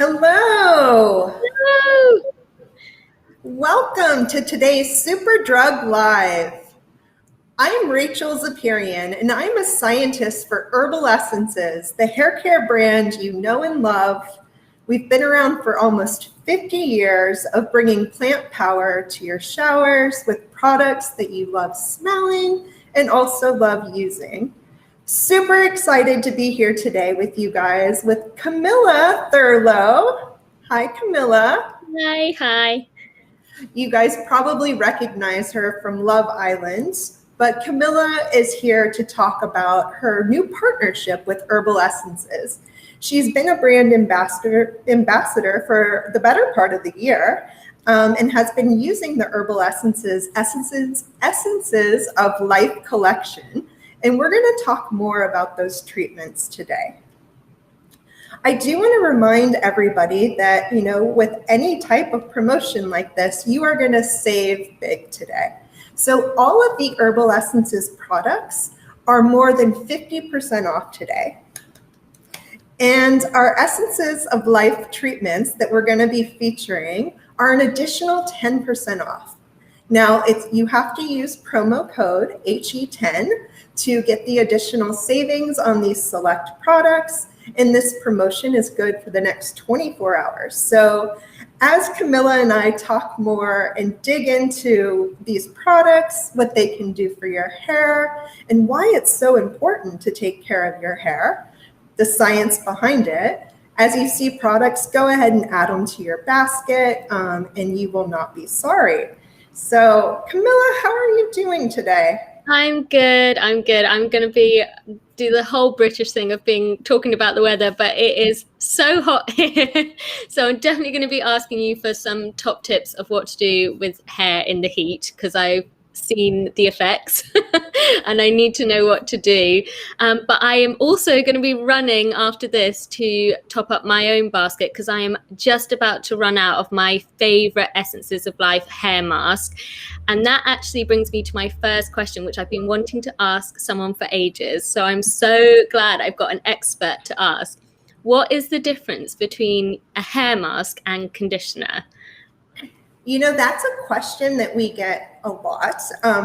Hello. Hello. Welcome to today's Super Drug Live. I'm Rachel Zapirian, and I'm a scientist for Herbal Essences, the hair care brand you know and love. We've been around for almost 50 years of bringing plant power to your showers with products that you love smelling and also love using. Super excited to be here today with you guys with Camilla Thurlow. Hi, Camilla. Hi. You guys probably recognize her from Love Island, but Camilla is here to talk about her new partnership with Herbal Essences. She's been a brand ambassador for the better part of the year and has been using the Herbal Essences of Life collection. And we're going to talk more about those treatments today. I do want to remind everybody that, with any type of promotion like this, you are going to save big today. So all of the Herbal Essences products are more than 50% off today. And our Essences of Life treatments that we're going to be featuring are an additional 10% off. Now, you have to use promo code HE10 to get the additional savings on these select products. And this promotion is good for the next 24 hours. So as Camilla and I talk more and dig into these products, what they can do for your hair, and why it's so important to take care of your hair, the science behind it, as you see products, go ahead and add them to your basket, and you will not be sorry. So Camilla, how are you doing today? I'm good. I'm going to do the whole British thing of talking about the weather, but it is so hot here. So I'm definitely going to be asking you for some top tips of what to do with hair in the heat, because I've seen the effects and I need to know what to do. But I am also going to be running after this to top up my own basket, because I am just about to run out of my favorite Essences of Life hair mask. And that actually brings me to my first question, which I've been wanting to ask someone for ages. So I'm so glad I've got an expert to ask. What is the difference between a hair mask and conditioner? That's a question that we get a lot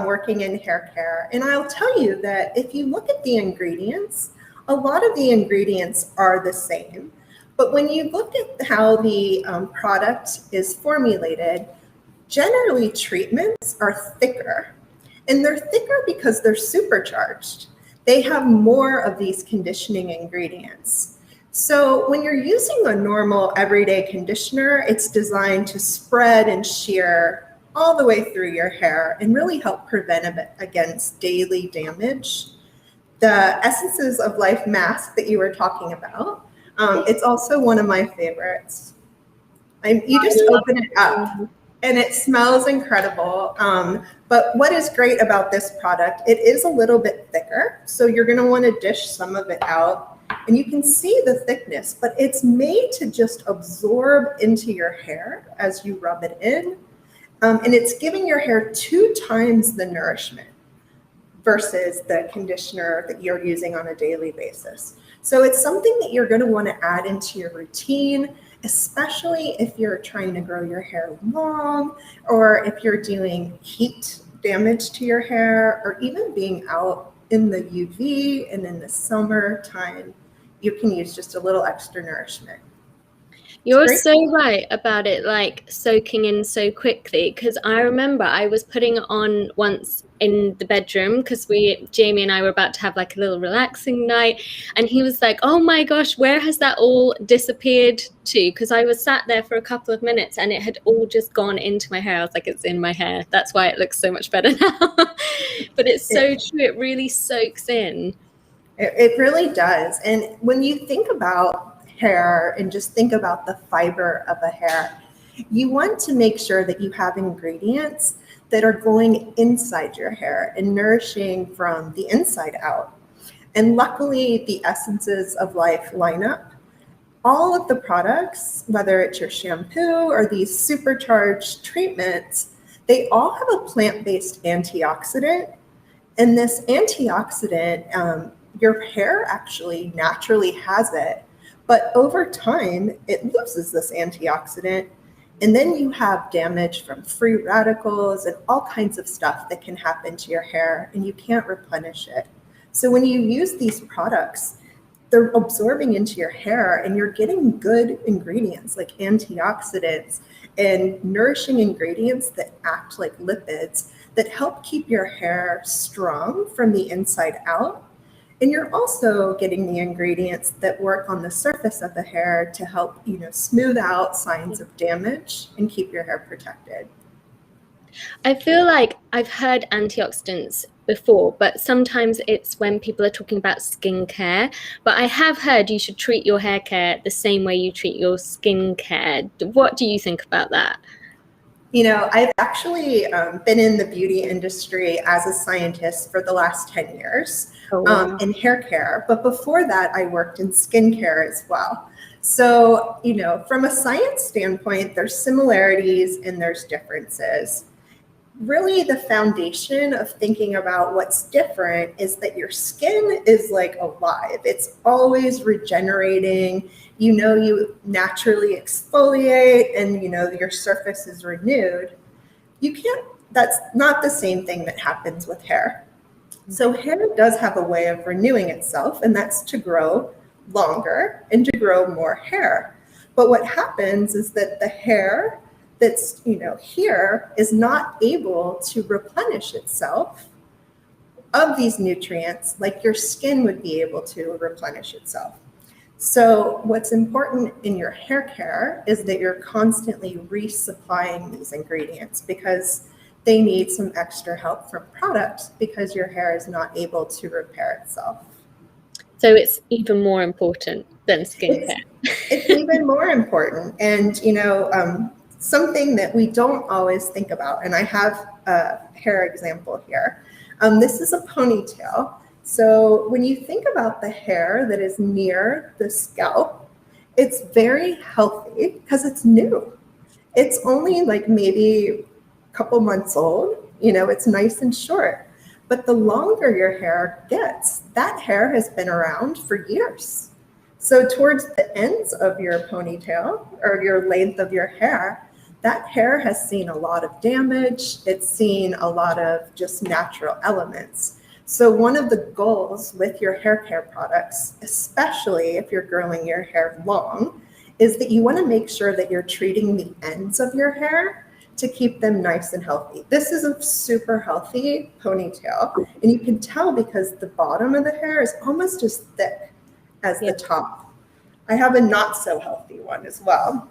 working in hair care. And I'll tell you that if you look at the ingredients, a lot of the ingredients are the same. But when you look at how the product is formulated, generally treatments are thicker. And they're thicker because they're supercharged. They have more of these conditioning ingredients. So when you're using a normal everyday conditioner, it's designed to spread and shear all the way through your hair and really help prevent it against daily damage. The Essences of Life mask that you were talking about, it's also one of my favorites. You just open it up and it smells incredible. But what is great about this product, it is a little bit thicker. So you're going to want to dish some of it out. And you can see the thickness, but it's made to just absorb into your hair as you rub it in. And it's giving your hair 2 times the nourishment versus the conditioner that you're using on a daily basis. So it's something that you're going to want to add into your routine, especially if you're trying to grow your hair long, or if you're doing heat damage to your hair, or even being out in the UV and in the summertime, you can use just a little extra nourishment. You're so right about it, like soaking in so quickly, because I remember I was putting it on once in the bedroom because Jamie and I were about to have like a little relaxing night, and he was like, oh my gosh, where has that all disappeared to? Because I was sat there for a couple of minutes and it had all just gone into my hair. I was like, it's in my hair. That's why it looks so much better now. But it's so true. It really soaks in. It really does. And when you think about hair and just think about the fiber of a hair, you want to make sure that you have ingredients that are going inside your hair and nourishing from the inside out. And luckily, the Essences of Life lineup, all of the products, whether it's your shampoo or these supercharged treatments, they all have a plant-based antioxidant. And this antioxidant, your hair actually naturally has it, But over time, it loses this antioxidant. And then you have damage from free radicals and all kinds of stuff that can happen to your hair, and you can't replenish it. So when you use these products, they're absorbing into your hair, and you're getting good ingredients like antioxidants and nourishing ingredients that act like lipids that help keep your hair strong from the inside out. And you're also getting the ingredients that work on the surface of the hair to help, smooth out signs of damage and keep your hair protected. I feel like I've heard antioxidants before, but sometimes it's when people are talking about skincare. But I have heard you should treat your hair care the same way you treat your skincare. What do you think about that? I've actually been in the beauty industry as a scientist for the last 10 years in hair care. But before that, I worked in skincare as well. So, from a science standpoint, there's similarities and there's differences. Really, the foundation of thinking about what's different is that your skin is like alive. It's always regenerating. You naturally exfoliate and, your surface is renewed. That's not the same thing that happens with hair. So hair does have a way of renewing itself, and that's to grow longer and to grow more hair. But what happens is that the hair that's here is not able to replenish itself of these nutrients like your skin would be able to replenish itself. So what's important in your hair care is that you're constantly resupplying these ingredients because they need some extra help from products because your hair is not able to repair itself. So it's even more important than skincare. It's even more important. And, something that we don't always think about, and I have a hair example here. This is a ponytail. So when you think about the hair that is near the scalp, it's very healthy because it's new. It's only like maybe a couple months old. It's nice and short. But the longer your hair gets, that hair has been around for years. So towards the ends of your ponytail or your length of your hair, that hair has seen a lot of damage. It's seen a lot of just natural elements. So one of the goals with your hair care products, especially if you're growing your hair long, is that you want to make sure that you're treating the ends of your hair to keep them nice and healthy. This is a super healthy ponytail, and you can tell because the bottom of the hair is almost as thick as the top. I have a not so healthy one as well.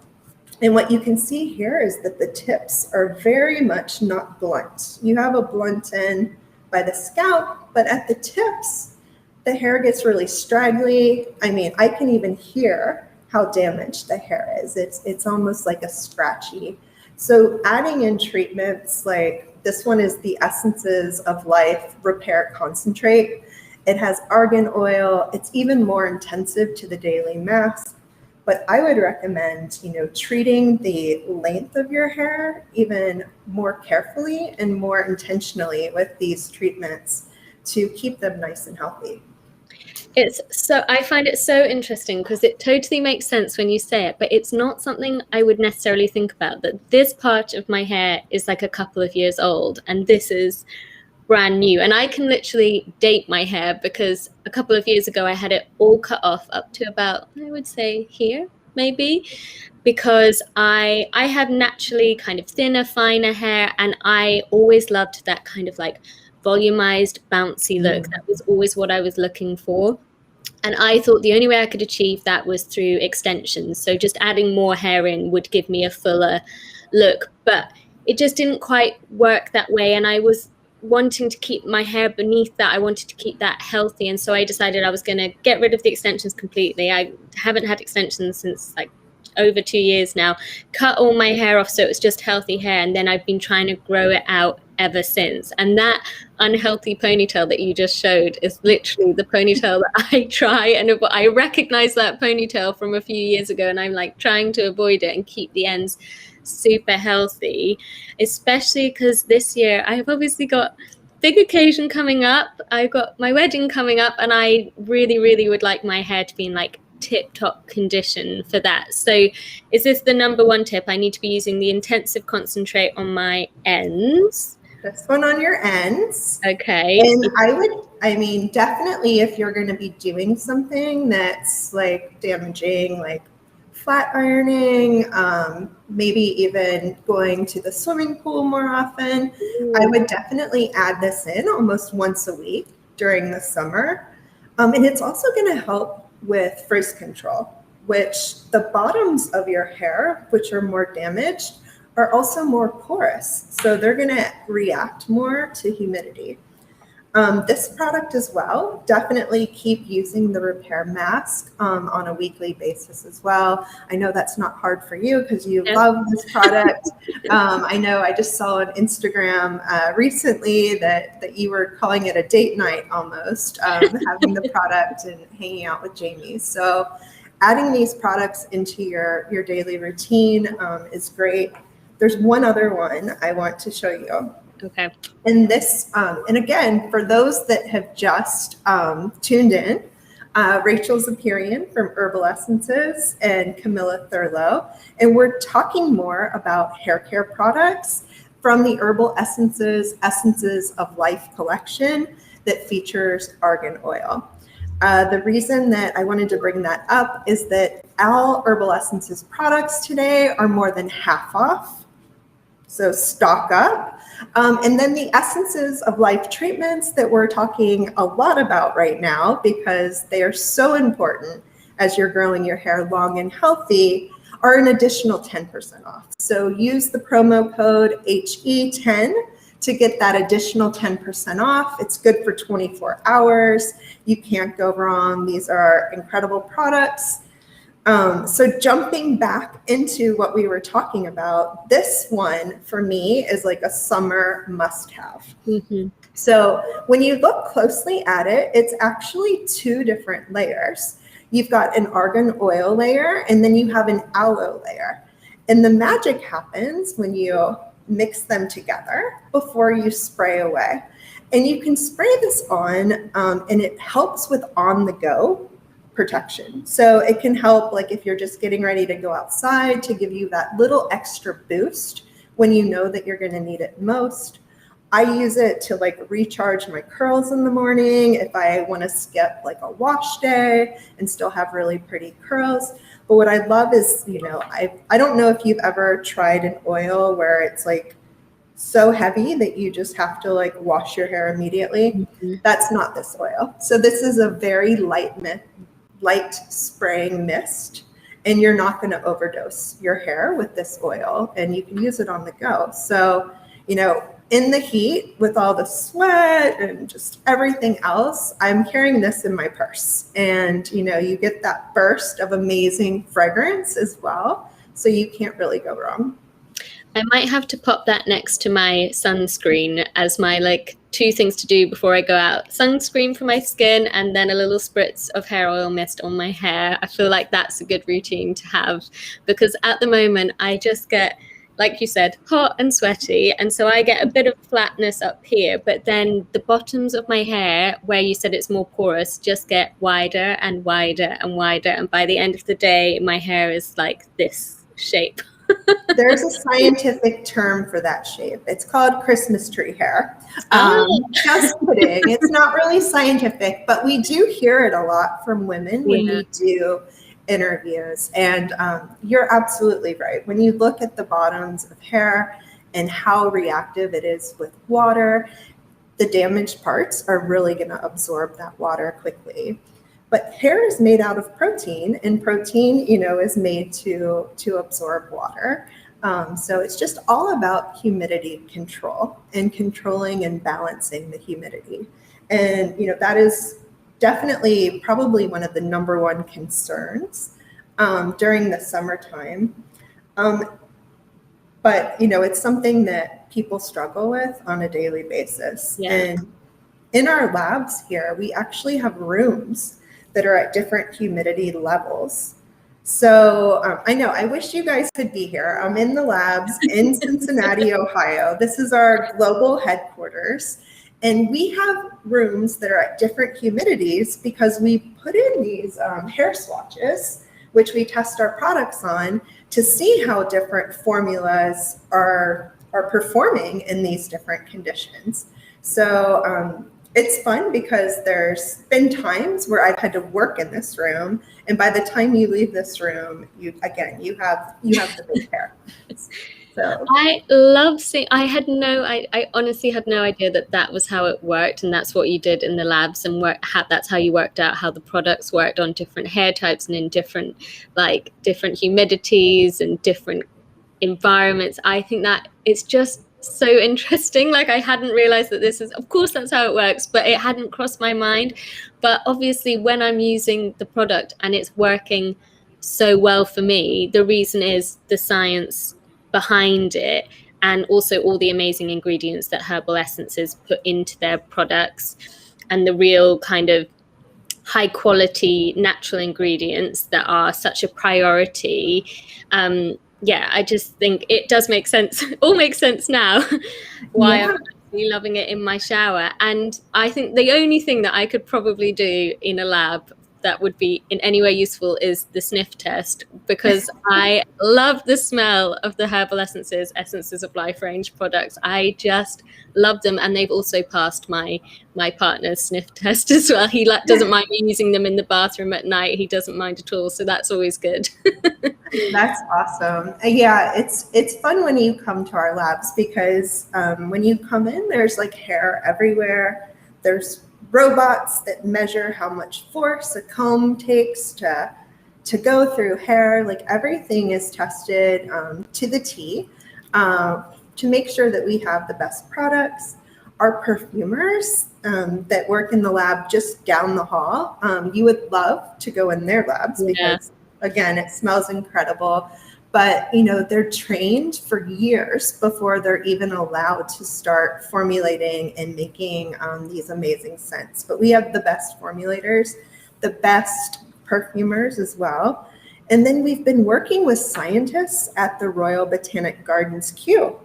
And what you can see here is that the tips are very much not blunt. You have a blunt end by the scalp, but at the tips, the hair gets really straggly. I mean, I can even hear how damaged the hair is. It's almost like a scratchy. So adding in treatments like this one is the Essences of Life Repair Concentrate. It has argan oil. It's even more intensive to the daily mask. But I would recommend, treating the length of your hair even more carefully and more intentionally with these treatments to keep them nice and healthy. I find it so interesting because it totally makes sense when you say it, but it's not something I would necessarily think about, that this part of my hair is like a couple of years old and this is brand new. And I can literally date my hair because a couple of years ago I had it all cut off up to about, I would say here maybe, because I have naturally kind of thinner, finer hair, and I always loved that kind of like volumized, bouncy look. That was always what I was looking for. And I thought the only way I could achieve that was through extensions. So just adding more hair in would give me a fuller look, but it just didn't quite work that way. And I was wanting to keep my hair beneath that. I wanted to keep that healthy. And so I decided I was going to get rid of the extensions completely. I haven't had extensions since like over 2 years now, cut all my hair off so it was just healthy hair. And then I've been trying to grow it out ever since. And that unhealthy ponytail that you just showed is literally the ponytail that I try. And I recognize that ponytail from a few years ago, and I'm like trying to avoid it and keep the ends super healthy, especially because this year I have obviously got big occasion coming up. I've got my wedding coming up, and I really, really would like my hair to be in like tip-top condition for that. So is this the number one tip? I need to be using the intensive concentrate on my ends. This one on your ends. Okay. And I mean, definitely if you're going to be doing something that's like damaging, like flat ironing, maybe even going to the swimming pool more often, I would definitely add this in almost once a week during the summer. And it's also going to help with frizz control, which the bottoms of your hair, which are more damaged, are also more porous. So they're going to react more to humidity. This product as well, definitely keep using the repair mask on a weekly basis as well. I know that's not hard for you because you love this product. I know I just saw on Instagram recently that you were calling it a date night almost, having the product and hanging out with Jamie. So adding these products into your daily routine is great. There's one other one I want to show you. Okay. And this, and again, for those that have just tuned in, Rachel Zapirian from Herbal Essences and Camilla Thurlow, and we're talking more about hair care products from the Herbal Essences of Life collection that features argan oil. The reason that I wanted to bring that up is that all Herbal Essences products today are more than half off. So stock up. And then the Essences of Life treatments that we're talking a lot about right now, because they are so important as you're growing your hair long and healthy, are an additional 10% off. So use the promo code HE10 to get that additional 10% off. It's good for 24 hours. You can't go wrong. These are incredible products. So jumping back into what we were talking about, this one for me is like a summer must-have. Mm-hmm. So when you look closely at it, it's actually two different layers. You've got an argan oil layer, and then you have an aloe layer. And the magic happens when you mix them together before you spray away. And you can spray this on, and it helps with on-the-go protection. So it can help, like if you're just getting ready to go outside, to give you that little extra boost when you know that you're going to need it most. I use it to like recharge my curls in the morning if I want to skip like a wash day and still have really pretty curls. But what I love is, you know, I don't know if you've ever tried an oil where it's like so heavy that you just have to like wash your hair immediately. Mm-hmm. That's not this oil. So this is a very light spraying mist, and you're not going to overdose your hair with this oil, and you can use it on the go. So, you know, in the heat with all the sweat and just everything else, I'm carrying this in my purse, and, you know, you get that burst of amazing fragrance as well. So you can't really go wrong. I might have to pop that next to my sunscreen as my like two things to do before I go out. Sunscreen for my skin, and then a little spritz of hair oil mist on my hair. I feel like that's a good routine to have, because at the moment I just get, like you said, hot and sweaty. And so I get a bit of flatness up here, but then the bottoms of my hair, where you said it's more porous, just get wider and wider and wider. And by the end of the day, my hair is like this shape. There's a scientific term for that shape. It's called Christmas tree hair. Just kidding. It's not really scientific, but we do hear it a lot from women when we do interviews. And you're absolutely right. When you look at the bottoms of hair and how reactive it is with water, the damaged parts are really going to absorb that water quickly. But hair is made out of protein, and protein, you know, is made to absorb water. So it's just all about humidity control and controlling and balancing the humidity. And, you know, that is definitely probably one of the number one concerns during the summertime. But, you know, it's something that people struggle with on a daily basis. Yeah. And in our labs here, we actually have rooms that are at different humidity levels. So I know, I wish you guys could be here. I'm in the labs in Cincinnati, Ohio. This is our global headquarters. And we have rooms that are at different humidities because we put in these hair swatches, which we test our products on to see how different formulas are performing in these different conditions. So it's fun because there's been times where I've had to work in this room, and by the time you leave this room, you have the big hair. So I love seeing, I honestly had no idea that was how it worked, and that's what you did in the labs, and that's how you worked out how the products worked on different hair types and in different humidities and different environments. I think that it's just so interesting. Like, I hadn't realized that of course that's how it works, but it hadn't crossed my mind. But obviously when I'm using the product and it's working so well for me, the reason is the science behind it, and also all the amazing ingredients that Herbal Essences put into their products, and the real kind of high quality natural ingredients that are such a priority. I just think it does make sense. All makes sense now. Why I'm actually loving it in my shower. And I think the only thing that I could probably do in a lab that would be in any way useful is the sniff test, because I love the smell of the Herbal Essences of Life range products. I just love them, and they've also passed my partner's sniff test as well. He doesn't mind me using them in the bathroom at night. He doesn't mind at all, so that's always good. That's awesome. Yeah, it's fun when you come to our labs because when you come in, there's like hair everywhere. There's robots that measure how much force a comb takes to go through hair. Like, everything is tested to the T to make sure that we have the best products. Our perfumers that work in the lab just down the hall, you would love to go in their labs because, again, it smells incredible. But, they're trained for years before they're even allowed to start formulating and making these amazing scents. But we have the best formulators, the best perfumers as well. And then we've been working with scientists at the Royal Botanic Gardens, Kew.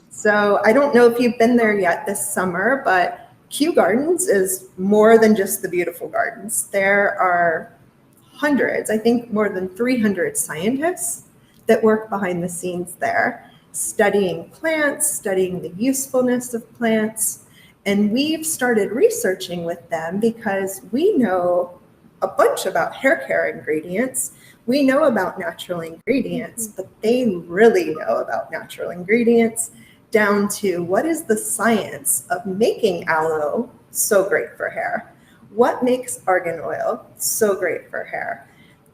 So I don't know if you've been there yet this summer, but Kew Gardens is more than just the beautiful gardens. There are hundreds, I think more than 300 scientists that work behind the scenes there, studying plants, studying the usefulness of plants. And we've started researching with them because we know a bunch about hair care ingredients. We know about natural ingredients, but they really know about natural ingredients down to what is the science of making aloe so great for hair? What makes argan oil so great for hair?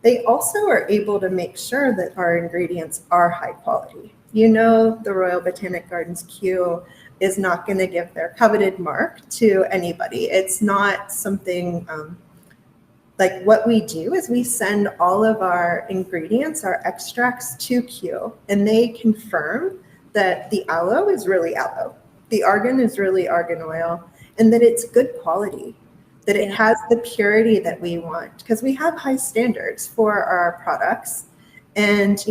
They also are able to make sure that our ingredients are high quality. The Royal Botanic Gardens Kew is not going to give their coveted mark to anybody. It's not something like what we do is we send all of our ingredients, our extracts to Kew, and they confirm that the aloe is really aloe, the argan is really argan oil, and that it's good quality, that it has the purity that we want, because we have high standards for our products. And,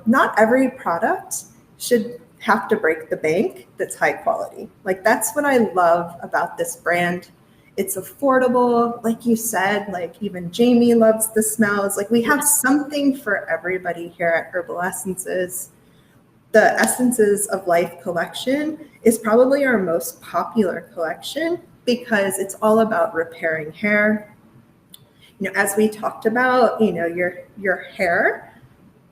not every product should have to break the bank that's high quality. Like, that's what I love about this brand. It's affordable. Like you said, like even Jamie loves the smells. Like, we have something for everybody here at Herbal Essences. The Essences of Life collection is probably our most popular collection because it's all about repairing hair. As we talked about, your hair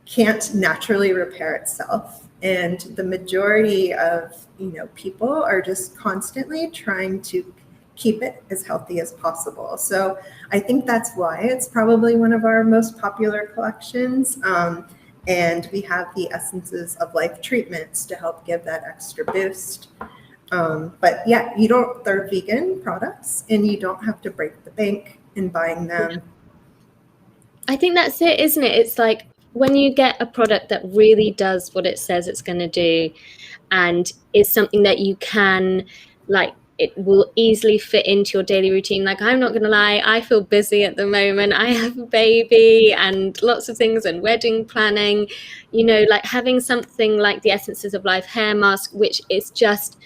can't naturally repair itself. And the majority of, people are just constantly trying to keep it as healthy as possible. So I think that's why it's probably one of our most popular collections. And we have the Essences of Life treatments to help give that extra boost. But yeah, they're vegan products and you don't have to break the bank in buying them. I think that's it, isn't it? It's like when you get a product that really does what it says it's going to do, and is something that you can, like, it will easily fit into your daily routine. Like, I'm not going to lie, I feel busy at the moment. I have a baby and lots of things and wedding planning, like having something like the Essences of Life hair mask, which is just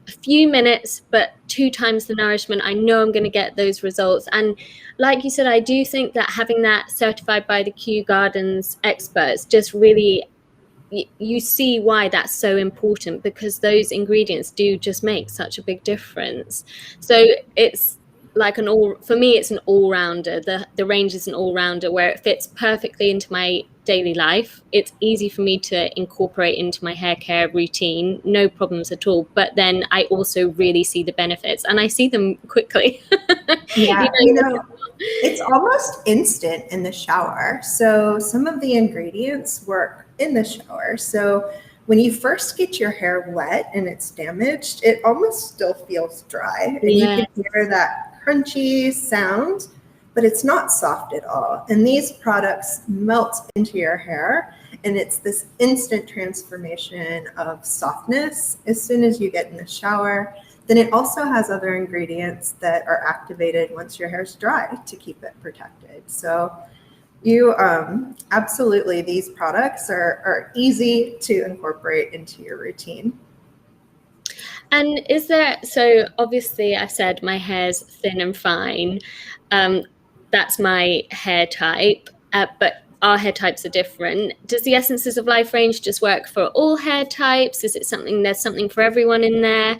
a few minutes, but 2 times the nourishment. I know I'm going to get those results. And like you said, I do think that having that certified by the Kew Gardens experts just really, you see why that's so important, because those ingredients do just make such a big difference. So it's like for me, it's an all-rounder. The range is an all-rounder where it fits perfectly into my daily life. It's easy for me to incorporate into my hair care routine, no problems at all. But then I also really see the benefits, and I see them quickly. Yeah, it's almost instant in the shower. So some of the ingredients work in the shower. So when you first get your hair wet and it's damaged, it almost still feels dry. And you can hear that crunchy sound, but it's not soft at all. And these products melt into your hair, and it's this instant transformation of softness as soon as you get in the shower. Then it also has other ingredients that are activated once your hair's dry to keep it protected. So you absolutely, these products are easy to incorporate into your routine. And is there, so obviously I said my hair's thin and fine. That's my hair type, but our hair types are different. Does the Essences of Life range just work for all hair types? Is it there's something for everyone in there?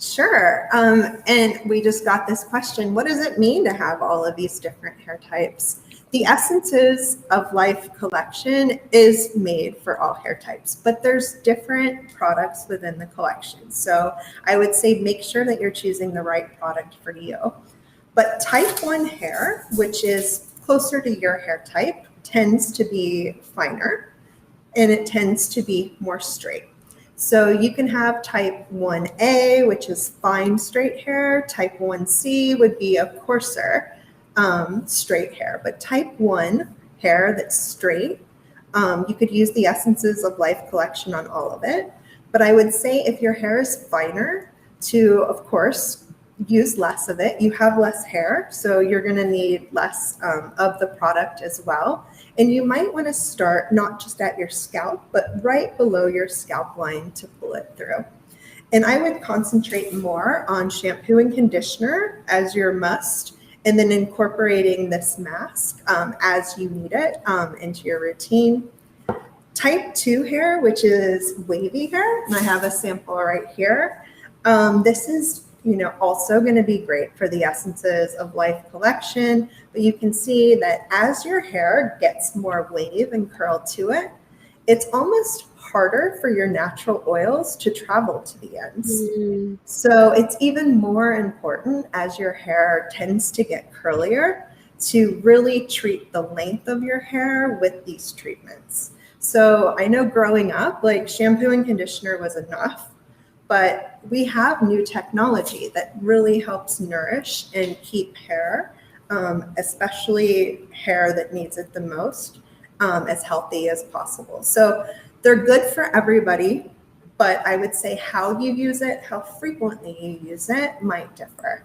Sure. And we just got this question, what does it mean to have all of these different hair types? The Essences of Life collection is made for all hair types, but there's different products within the collection. So I would say make sure that you're choosing the right product for you. But type 1 hair, which is closer to your hair type, tends to be finer, and it tends to be more straight. So you can have type 1A, which is fine straight hair. Type 1C would be a coarser straight hair. But type 1 hair that's straight, you could use the Essences of Life collection on all of it. But I would say if your hair is finer, to, of course, use less of it. You have less hair, so you're going to need less of the product as well. And you might want to start not just at your scalp, but right below your scalp line to pull it through. And I would concentrate more on shampoo and conditioner as your must, and then incorporating this mask as you need it into your routine. Type 2 hair, which is wavy hair, and I have a sample right here. This is also going to be great for the Essences of Life collection, but you can see that as your hair gets more wave and curl to it, it's almost harder for your natural oils to travel to the ends. So it's even more important as your hair tends to get curlier to really treat the length of your hair with these treatments. So I know growing up, like shampoo and conditioner was enough, but we have new technology that really helps nourish and keep hair, especially hair that needs it the most, as healthy as possible. So they're good for everybody, but I would say how you use it, how frequently you use it might differ.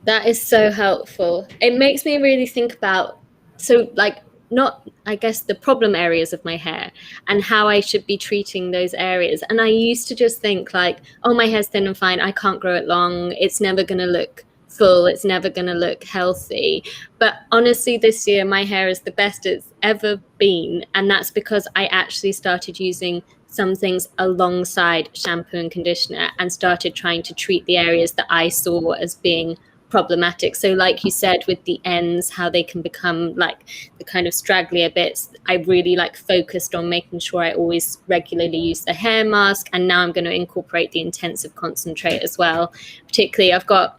That is so helpful. It makes me really think about, so like, not, I guess, the problem areas of my hair and how I should be treating those areas. And I used to just think like, oh, my hair's thin and fine, I can't grow it long, it's never going to look full, it's never going to look healthy. But honestly, this year my hair is the best it's ever been, and that's because I actually started using some things alongside shampoo and conditioner and started trying to treat the areas that I saw as being problematic. So like you said, with the ends, how they can become like the kind of stragglier bits, I really like focused on making sure I always regularly use the hair mask, and now I'm going to incorporate the intensive concentrate as well. Particularly, I've got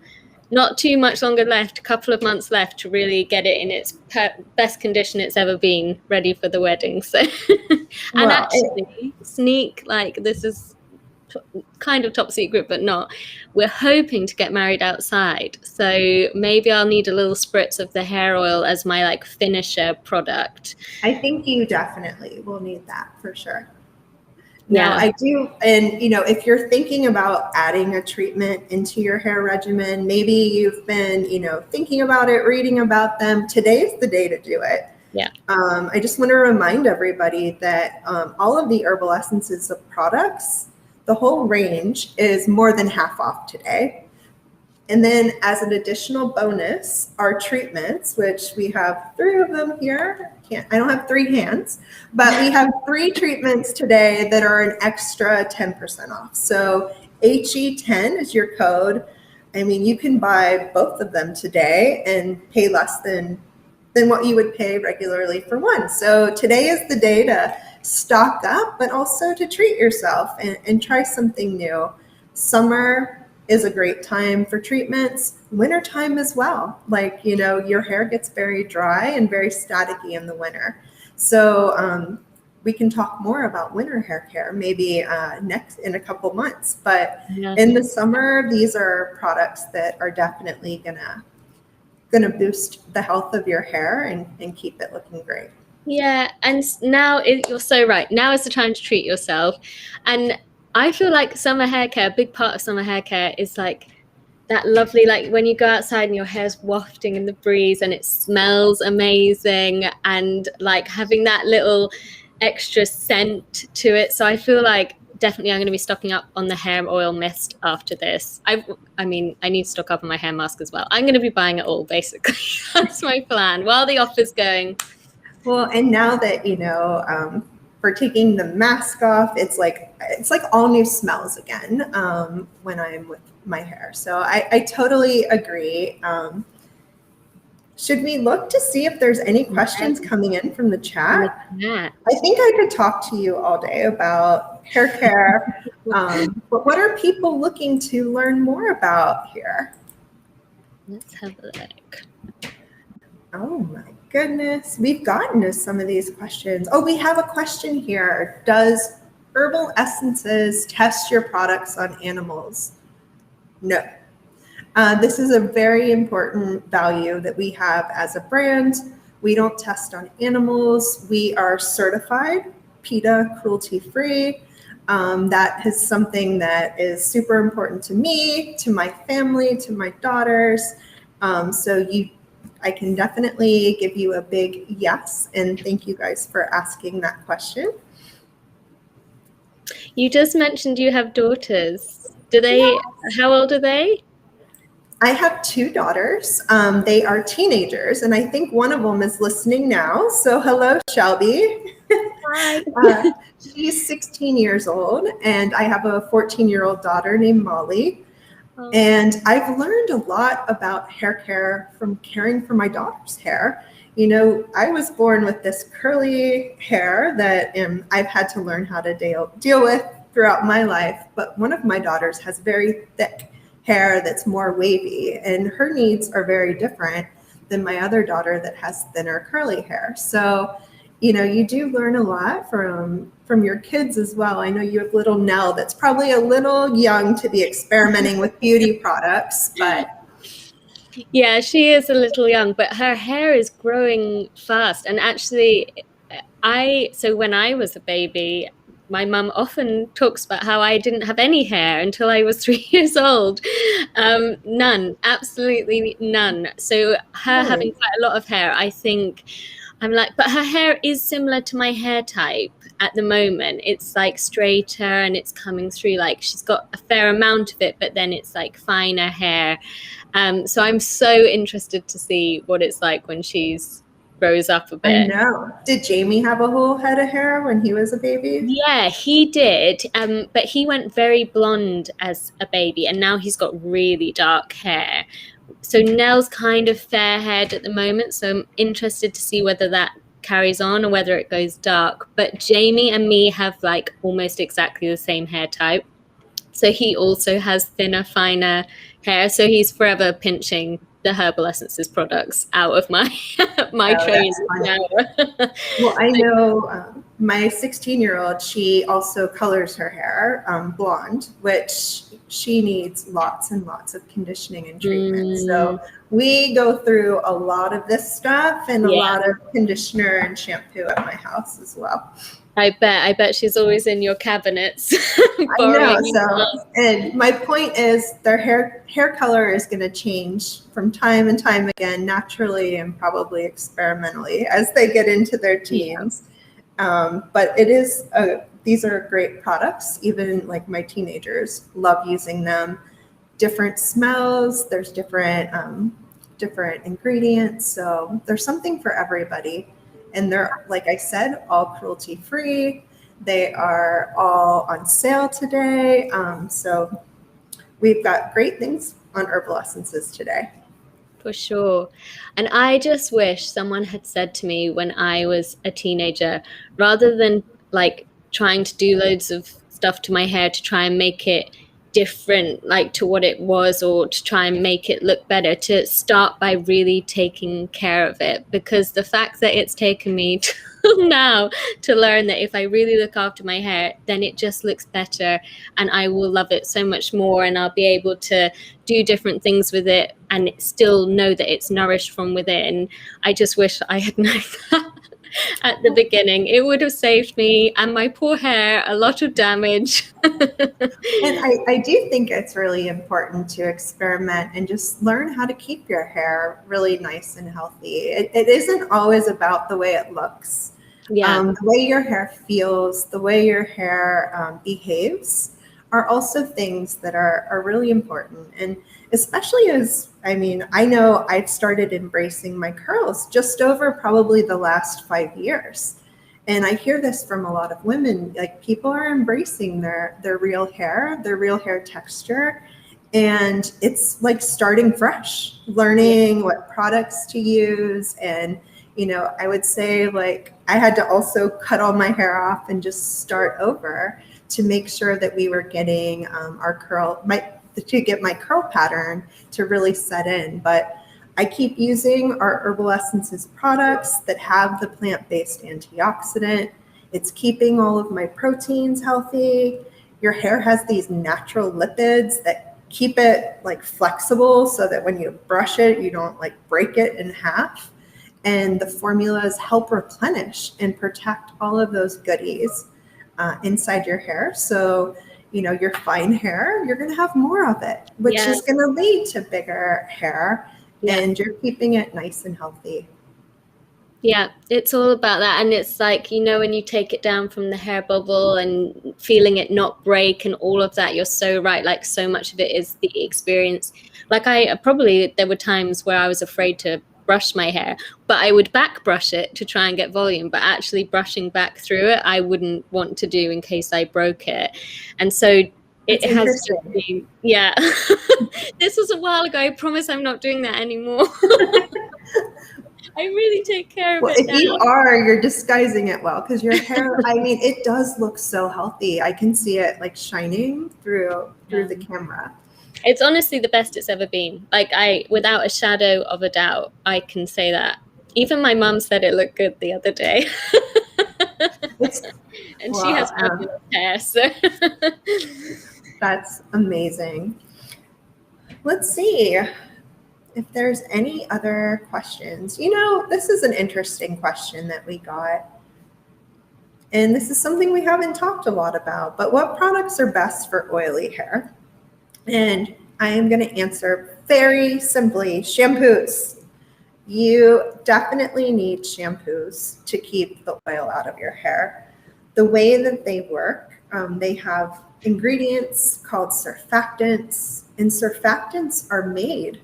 not too much longer left, a couple of months left to really get it in its best condition it's ever been, ready for the wedding. So and actually sneak, like, this is kind of top secret, but not, we're hoping to get married outside, so maybe I'll need a little spritz of the hair oil as my like finisher product. I think you definitely will need that for sure. Yeah, now, I do, and if you're thinking about adding a treatment into your hair regimen, maybe you've been thinking about it, reading about them, today's the day to do it. Yeah. I just want to remind everybody that all of the Herbal Essences of products, the whole range is more than half off today. And then as an additional bonus, our treatments, which we have 3 of them here. I don't have 3 hands, but we have 3 treatments today that are an extra 10% off. So HE10 is your code. I mean, you can buy both of them today and pay less than what you would pay regularly for one. So today is the day to stock up, but also to treat yourself and try something new. Summer is a great time for treatments. Wintertime as well. Like, you know, your hair gets very dry and very staticky in the winter. So we can talk more about winter hair care maybe next in a couple months. But in the summer, these are products that are definitely gonna boost the health of your hair and keep it looking great. Yeah, and now you're so right. Now is the time to treat yourself. And I feel like summer hair care, a big part of summer hair care is like that lovely, like when you go outside and your hair's wafting in the breeze and it smells amazing, and like having that little extra scent to it. So I feel like definitely I'm going to be stocking up on the hair oil mist after this. I mean, I need to stock up on my hair mask as well. I'm going to be buying it all, basically. That's my plan while the offer's going. Well, and now that, you know, for taking the mask off, it's like all new smells again when I'm with my hair. So I totally agree. Should we look to see if there's any questions coming in from the chat? Yeah. I think I could talk to you all day about hair care, but what are people looking to learn more about here? Let's have a look. Oh my goodness, we've gotten to some of these questions. Oh, we have a question here. Does Herbal Essences test your products on animals? No. This is a very important value that we have as a brand. We don't test on animals. We are certified PETA cruelty-free. That is something that is super important to me, to my family, to my daughters. I can definitely give you a big yes, and thank you guys for asking that question. You just mentioned you have daughters. Yes. How old are they? I have 2 daughters. They are teenagers, and I think one of them is listening now. So hello, Shelby. Hi. She's 16 years old, and I have a 14-year-old daughter named Molly. Oh. And I've learned a lot about hair care from caring for my daughter's hair. You know, I was born with this curly hair that I've had to learn how to deal with throughout my life. But one of my daughters has very thick hair that's more wavy, and her needs are very different than my other daughter that has thinner curly hair. So, you know, you do learn a lot from your kids as well. I know you have little Nell that's probably a little young to be experimenting with beauty products, but yeah, she is a little young, but her hair is growing fast. And actually, so when I was a baby, my mum often talks about how I didn't have any hair until I was 3 years old. None, absolutely none. So her having quite a lot of hair, I think I'm like, but her hair is similar to my hair type at the moment. It's like straighter and it's coming through, like she's got a fair amount of it, but then it's like finer hair. So I'm so interested to see what it's like when she's grows up a bit. I know. Did Jamie have a whole head of hair when he was a baby? Yeah, he did. But he went very blonde as a baby, and now he's got really dark hair. So Nell's kind of fair-haired at the moment, so I'm interested to see whether that carries on or whether it goes dark. But Jamie and me have like almost exactly the same hair type. So he also has thinner, finer hair. So he's forever pinching the Herbal Essences products out of my train now. Well, I know my 16-year-old, she also colors her hair blonde, which she needs lots and lots of conditioning and treatment. So we go through a lot of this stuff and a lot of conditioner and shampoo at my house as well. I bet she's always in your cabinets. I know. So, and my point is, their hair color is going to change from time and time again, naturally and probably experimentally as they get into their teens. But it is these are great products. Even like my teenagers love using them. Different smells, there's different ingredients. So there's something for everybody. And they're, like I said, all cruelty free. They are all on sale today. So we've got great things on Herbal Essences today. For sure. And I just wish someone had said to me when I was a teenager, rather than like trying to do loads of stuff to my hair to try and make it different, like to what it was, or to try and make it look better, to start by really taking care of it. Because the fact that it's taken me till now to learn that if I really look after my hair, then it just looks better and I will love it so much more, and I'll be able to do different things with it and still know that it's nourished from within. I just wish I had known that at the beginning. It would have saved me and my poor hair a lot of damage. And I do think it's really important to experiment and just learn how to keep your hair really nice and healthy. It isn't always about the way it looks. Yeah. The way your hair feels, the way your hair behaves are also things that are really important. And especially as, I mean, I know I've started embracing my curls just over probably the last 5 years. And I hear this from a lot of women, like people are embracing their real hair texture. And it's like starting fresh, learning what products to use. And, you know, I would say like I had to also cut all my hair off and just start over to make sure that we were getting to get my curl pattern to really set in. But I keep using our Herbal Essences products that have the plant-based antioxidant. It's keeping all of my proteins healthy. Your hair has these natural lipids that keep it like flexible so that when you brush it, you don't like break it in half. And the formulas help replenish and protect all of those goodies inside your hair. So, you know, your fine hair, you're going to have more of it, which is going to lead to bigger hair. And you're keeping it nice and healthy. Yeah, it's all about that. And it's like, you know, when you take it down from the hair bubble and feeling it not break and all of that, you're so right. Like so much of it is the experience. Like there were times where I was afraid to brush my hair, but I would back brush it to try and get volume, but actually brushing back through it, I wouldn't want to do in case I broke it. And so it has just been, yeah. This was a while ago. I promise I'm not doing that anymore. I really take care of it now. If you are, you're disguising it well, because your hair, I mean, it does look so healthy. I can see it like shining through the camera. It's honestly the best it's ever been. Like without a shadow of a doubt, I can say that. Even my mum said it looked good the other day. And she has fabulous hair, so. That's amazing. Let's see if there's any other questions. You know, this is an interesting question that we got. And this is something we haven't talked a lot about, but what products are best for oily hair? And I am going to answer very simply, shampoos. You definitely need shampoos to keep the oil out of your hair. The way that they work, they have ingredients called surfactants, and surfactants are made.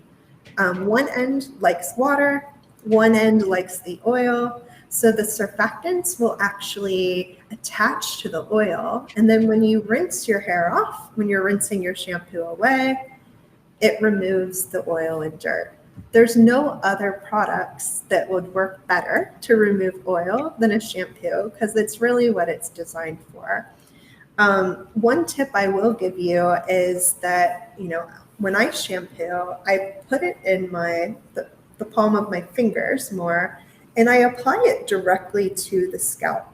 One end likes water, one end likes the oil. So the surfactants will actually attach to the oil. And then when you rinse your hair off, when you're rinsing your shampoo away, it removes the oil and dirt. There's no other products that would work better to remove oil than a shampoo, because it's really what it's designed for. One tip I will give you is that, you know, when I shampoo, I put it in the palm of my fingers more, and I apply it directly to the scalp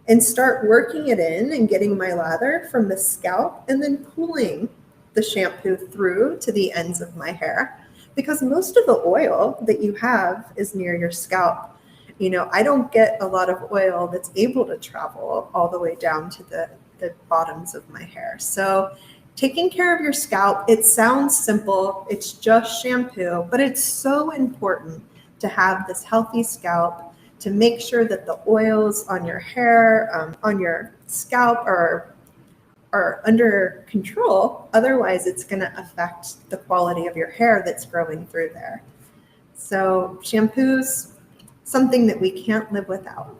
and start working it in and getting my lather from the scalp and then pulling the shampoo through to the ends of my hair, because most of the oil that you have is near your scalp. You know, I don't get a lot of oil that's able to travel all the way down to the bottoms of my hair. So taking care of your scalp, it sounds simple, it's just shampoo, but it's so important to have this healthy scalp, to make sure that the oils on your hair, on your scalp are under control. Otherwise, it's going to affect the quality of your hair that's growing through there. So shampoos, something that we can't live without.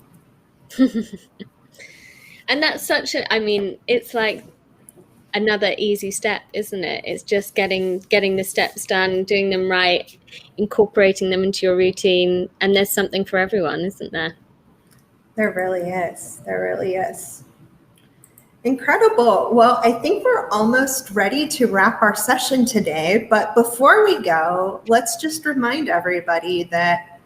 And that's such a, I mean, it's like another easy step, isn't it? It's just getting the steps done, doing them right, incorporating them into your routine. And there's something for everyone, isn't there? There really is. There really is. Incredible. Well, I think we're almost ready to wrap our session today. But before we go, let's just remind everybody that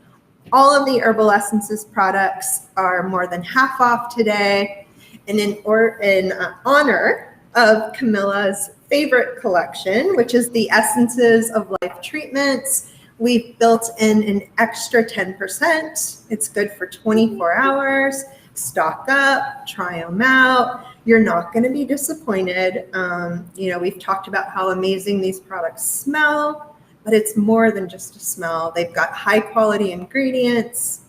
all of the Herbal Essences products are more than half off today. And in honor of Camilla's favorite collection, which is the Essences of Life treatments, we've built in an extra 10%. It's good for 24 hours. Stock up, try them out. You're not going to be disappointed. We've talked about how amazing these products smell, but it's more than just a smell. They've got high quality ingredients,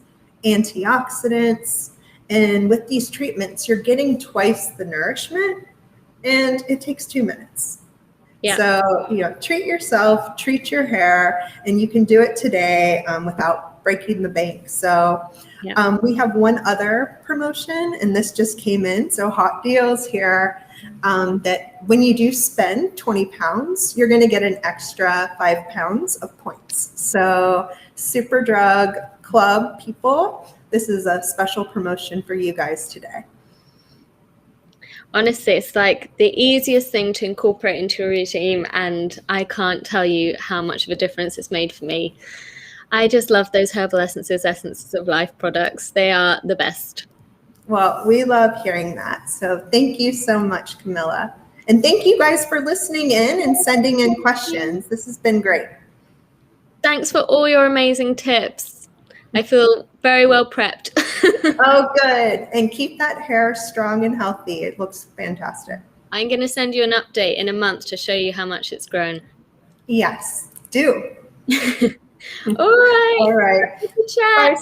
antioxidants, and with these treatments, you're getting twice the nourishment, and it takes 2 minutes. Yeah. So, treat yourself, treat your hair, and you can do it today without breaking the bank. So we have one other promotion, and this just came in. So hot deals here that when you do spend 20 pounds, you're going to get an extra 5 pounds of points. So Super Drug Club people, this is a special promotion for you guys today. Honestly, it's like the easiest thing to incorporate into a routine, and I can't tell you how much of a difference it's made for me. I just love those Herbal Essences of Life products. They are the best. Well, we love hearing that. So thank you so much, Camilla. And thank you guys for listening in and sending in questions. This has been great. Thanks for all your amazing tips. I feel very well prepped. Oh, good. And keep that hair strong and healthy. It looks fantastic. I'm going to send you an update in a month to show you how much it's grown. Yes, do. All right. All right. Chat.